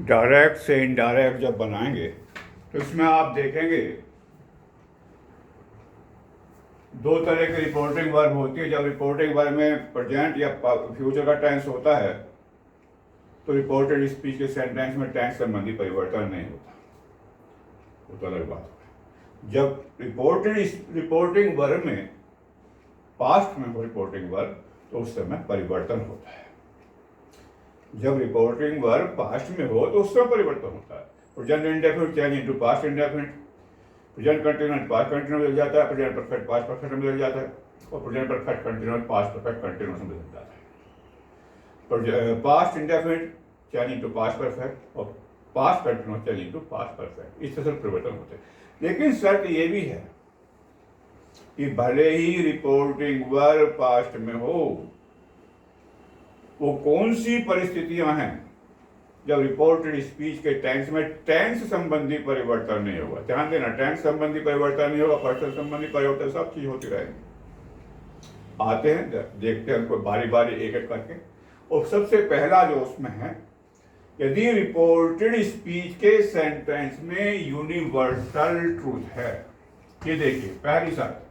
Direct से indirect जब बनाएंगे तो इसमें आप देखेंगे दो तरह की रिपोर्टिंग वर्ब होती है। जब रिपोर्टिंग वर्ब में प्रेजेंट या फ्यूचर का टेंस होता है तो रिपोर्टेड स्पीच के सेंटेंस में टेंस संबंधी परिवर्तन नहीं होता, वो तो अलग बात है। जब रिपोर्टिंग वर्ब में पास्ट में हो रिपोर्टिंग वर्ब तो उस समय परिवर्तन होता है। जब रिपोर्टिंग वर्ब पास्ट में हो तो उस समय परिवर्तन होता है। Present indefinite change into past indefinite, present continuous past continuous बदल जाता है, प्रेजेंट परफेक्ट पास्ट परफेक्ट में बदल जाता है, और present perfect continuous past perfect continuous में बदल जाता है। Past indefinite change into past perfect और past continuous change into past perfect, इस तरह से परिवर्तन होते हैं। लेकिन शर्त ये भी है कि भले ही रिपोर्टिंग वर्ब पास्ट में हो, वो कौन सी परिस्थितियां हैं जब रिपोर्टेड स्पीच के टेंस में टेंस संबंधी परिवर्तन नहीं होगा। ध्यान देना, टेंस संबंधी परिवर्तन नहीं होगा, पर्सन संबंधी परिवर्तन सब चीज होती रहेगी। आते हैं देखते हैं उनको बारी बारी एक एक करके। और सबसे पहला जो उसमें है, यदि रिपोर्टेड स्पीच के सेंटेंस में यूनिवर्सल ट्रूथ है। ये देखिए पहली शर्त,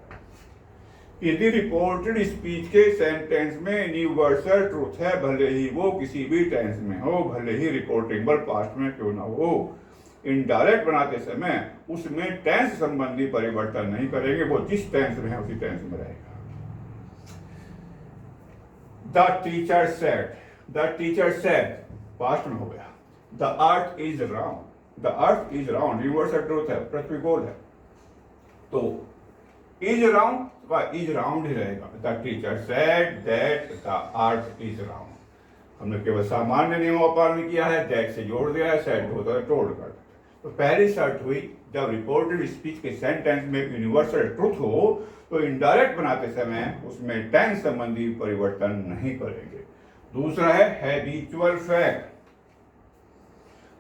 यदि रिपोर्टेड स्पीच के सेंटेंस में यूनिवर्सल ट्रूथ है, भले ही वो किसी भी टेंस में हो, भले ही रिपोर्टिंग वर्ब पास्ट में क्यों ना हो, इनडायरेक्ट बनाते समय उसमें टेंस संबंधी परिवर्तन नहीं करेंगे, वो जिस टेंस में है उसी टेंस में रहेगा। द टीचर सेड पास्ट में हो गया। The earth is round universal truth है, पृथ्वी गोल है, तो इज राउंड का इज राउंड ही रहेगा। The teacher said that the earth is round. हमने केवल सामान्य नियमों का पालन किया है, दैट से जोड़ दिया है, सेड होता है टोल्ड कर। तो पहली शर्त हुई, जब रिपोर्टेड स्पीच के सेंटेंस में यूनिवर्सल ट्रूथ हो तो इनडायरेक्ट बनाते समय उसमें टेंस संबंधी परिवर्तन नहीं करेंगे। दूसरा है हैबिचुअल फैक्ट।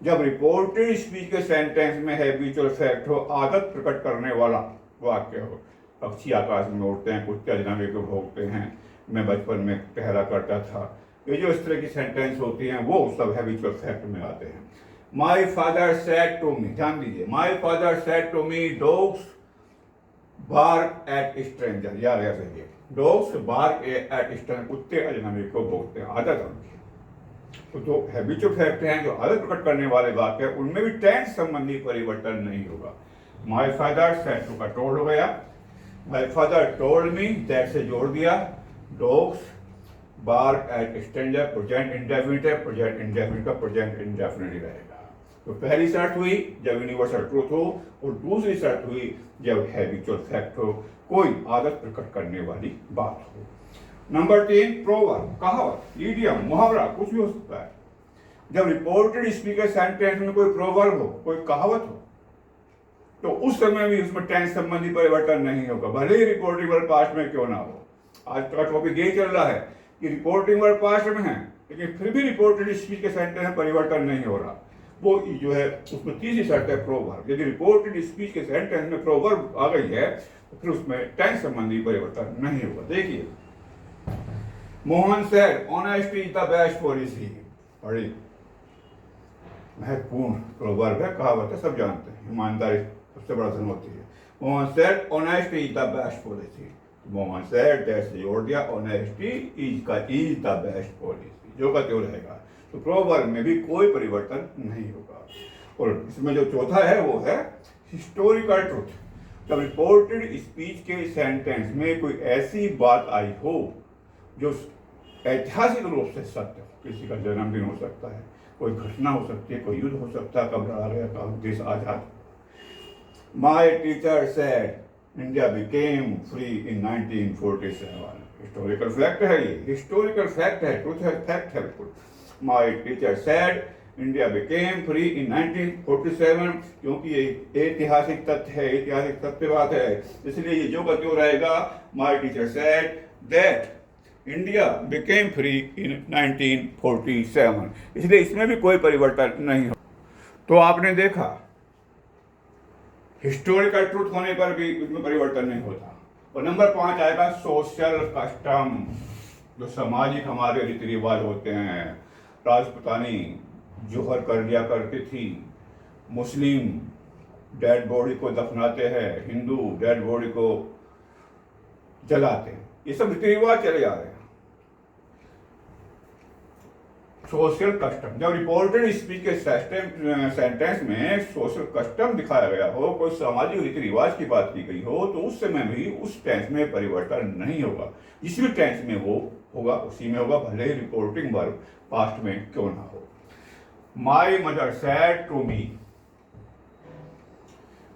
जब रिपोर्टेड स्पीच के सेंटेंस में हैबिचुअल फैक्ट हो, आदत प्रकट करने वाला वाक्य हो, पक्षी आकाश में उड़ते हैं, कुत्ते अजनबी को भोंकते हैं, मैं बचपन में टहला करता था, ये जो इस तरह की सेंटेंस होती हैं वो सब हैबिचुअल फैक्ट में आते हैं। My father said to me, ध्यान दीजिए, my father said to me dogs bark at stranger, याद रखिए, डॉग्स बार्क एट स्ट्रेंजर, कुत्ते अजनबी को भोंकते हैं, आदत उनकी। तो जो हैबिचुअल फैक्ट हैं, जो आदत प्रकट करने वाले वाक्य, उनमें भी टेंस संबंधी परिवर्तन नहीं होगा। माई फादर सेड टू का टोल्ड हो गया, my father told me, that से जोड़ दिया, dogs bark at stranger, present indefinite है, प्रेजेंट इंडेफिनिट का प्रेजेंट इंडेफिनिट ही रहेगा। तो पहली शर्त हुई जब यूनिवर्सल ट्रूथ हो, और दूसरी शर्त हुई जब हैबिचुअल फैक्ट हो, कोई आदत प्रकट करने वाली बात हो। नंबर 3, प्रोवर्ब, कहावत, इडियम, मुहावरा, कुछ भी हो सकता है। जब रिपोर्टेड स्पीकर सेंटेंस में कोई प्रोवर्ब हो, कोई कहावत हो, तो उस समय भी उसमें टेंस संबंधी परिवर्तन नहीं होगा, भले ही रिपोर्टिंग वर्ब पास्ट में क्यों ना हो। आज का टॉपिक यही चल रहा है कि रिपोर्टिंग वर्ब पास्ट में है, लेकिन फिर भी रिपोर्टेड स्पीच के सेंटेंस में परिवर्तन नहीं हो रहा। वो जो है उसमें तीसरी शर्त है प्रोवर्ब। यदि रिपोर्टेड स्पीच के सेंटेंस में प्रोवर्ब आ गई है तो फिर उसमें टेंस संबंधी परिवर्तन नहीं होगा। देखिए, Mohan said honesty is the best policy, बड़ी महत्वपूर्ण प्रोवर्ब है, कहावत है, सब जानते हैं, ईमानदारी सबसे बड़ा धन होती है। Mohan said honesty is the best policy, Mohan said that से जोड़ दिया, honesty is the best policy, जो का त्यों रहेगा। तो प्रोवर्ब में भी कोई परिवर्तन नहीं होगा। और इसमें जो चौथा है वो है हिस्टोरिकल ट्रूथ। जब रिपोर्टेड स्पीच के सेंटेंस में कोई ऐसी बात आई हो जो ऐतिहासिक रूप से सत्य हो, किसी का जन्मदिन हो सकता है, कोई घटना हो सकती है, कोई युद्ध हो सकता है, कब लड़ा गया था देश आजाद। My teacher said India became free in 1947, historical fact है, ये हिस्टोरिकल फैक्ट है, ट्रूथ है, फैक्ट है बिल्कुल। My teacher said India became free in 1947, क्योंकि ये ऐतिहासिक तथ्य है, ऐतिहासिक सत्य बात है, इसलिए ये जो का त्यों रहेगा। माई teacher said that India became free in 1947, इसलिए इसमें भी कोई परिवर्तन नहीं हो। तो आपने देखा हिस्टोरिकल ट्रूथ होने पर भी इसमें परिवर्तन नहीं होता। और नंबर 5 आएगा सोशल कस्टम, जो सामाजिक हमारे रीति रिवाज होते हैं, राजपुतानी जोहर कर लिया करती थी, मुस्लिम डेड बॉडी को दफनाते हैं, हिंदू डेड बॉडी को जलाते हैं, ये सब रीति रिवाज चले जा रहे हैं। सोशल कस्टम, जब रिपोर्टेड स्पीच के सेंटेंस में सोशल कस्टम दिखाया गया हो, कोई सामाजिक रीति रिवाज की बात की गई हो, तो उस समय भी उस टेंस में परिवर्तन नहीं होगा। जिस भी टेंस में वो होगा उसी में होगा, भले ही रिपोर्टिंग वर्ब पास्ट में क्यों ना हो। My mother said to me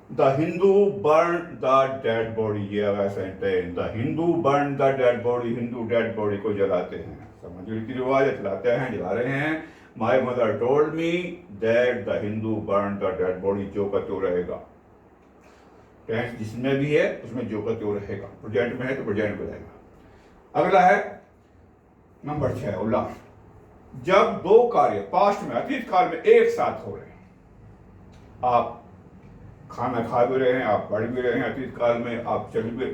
the Hindu burn the dead body, ये आया sentence, the Hindu burn the dead body, Hindu dead body को जलाते हैं, समाज रीति रिवाज चलाते हैं, जला रहे हैं। My mother told me that the Hindu burn the dead body, जो का त्यों रहेगा, टेंस जिसमें भी है उसमें जो का त्यों रहेगा, प्रेजेंट में है तो प्रेजेंट में रहेगा। अगला है नंबर 6 और लास्ट, जब दो कार्य पास्ट में अतीत काल में एक साथ हो रहे हैं, आप खाना खा भी रहे हैं, आप पढ़ भी रहे हैं, अतीत काल में आप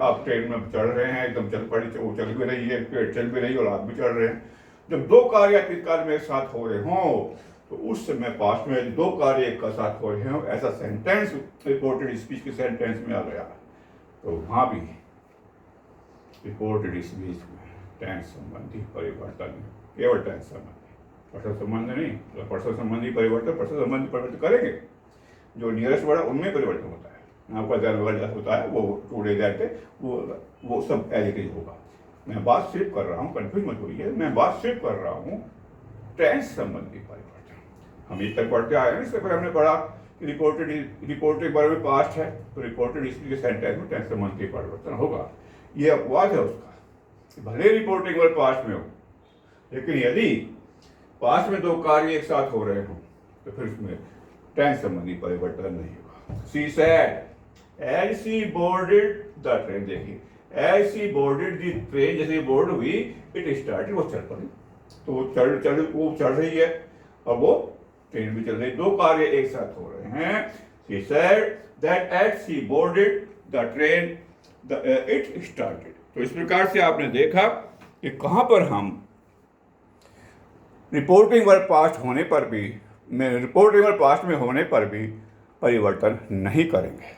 आप ट्रेन में चढ़ रहे हैं, एकदम चल पड़ी, वो चल भी रही है, ट्रेन चल भी रही है और आप भी चढ़ रहे हैं। जब दो कार्य अतीत काल में एक साथ हो रहे हों, तो उस समय पास्ट में दो कार्य एक साथ हो रहे हों, ऐसा सेंटेंस रिपोर्टेड स्पीच के सेंटेंस में आ गया, तो वहां भी रिपोर्टेड स्पीच में टेंस संबंधी परिवर्तन, केवल टेंस संबंधी, पर्सन संबंध नहीं, पर्सन संबंधी परिवर्तन, पर्सन संबंधी परिवर्तन करेंगे, जो नियरेस्ट वर्ड है उनमें परिवर्तन होता है, आपका जन्म वर्ड होता है वो टूडे दैट वो सब एज इट इज होगा। मैं बात सिर्फ कर रहा हूँ, कंफ्यूज मत होइए, मैं बात सिर्फ कर रहा हूँ टेंस संबंधी परिवर्तन। हम इस तक पढ़ते आए हैं, इससे पहले हमने पढ़ा कि रिपोर्टेड वर्ब में पास्ट है, तो रिपोर्टेड स्पीच के सेंटेंस में टेंस संबंधी परिवर्तन होगा। ये अपवाद है उसका, भले रिपोर्टिंग वर्ब पास्ट में हो, लेकिन यदि पास्ट में दो कार्य एक साथ हो रहे हो तो फिर उसमें टेंस संबंधी परिवर्तन नहीं होगा। She said as she boarded the train, देखिए as she boarded the train, जैसे बोर्ड हुई, इट स्टार्टेड, वो चल पड़ी, तो वो चढ़ रही है और वो ट्रेन भी चल रही, दो कार्य एक साथ हो रहे हैं। She said that as she boarded the train it started. तो इस प्रकार से आपने देखा कि कहां पर हम रिपोर्टिंग वर्ब पास्ट होने पर भी, रिपोर्टिंग वर्ब पास्ट में होने पर भी परिवर्तन नहीं करेंगे।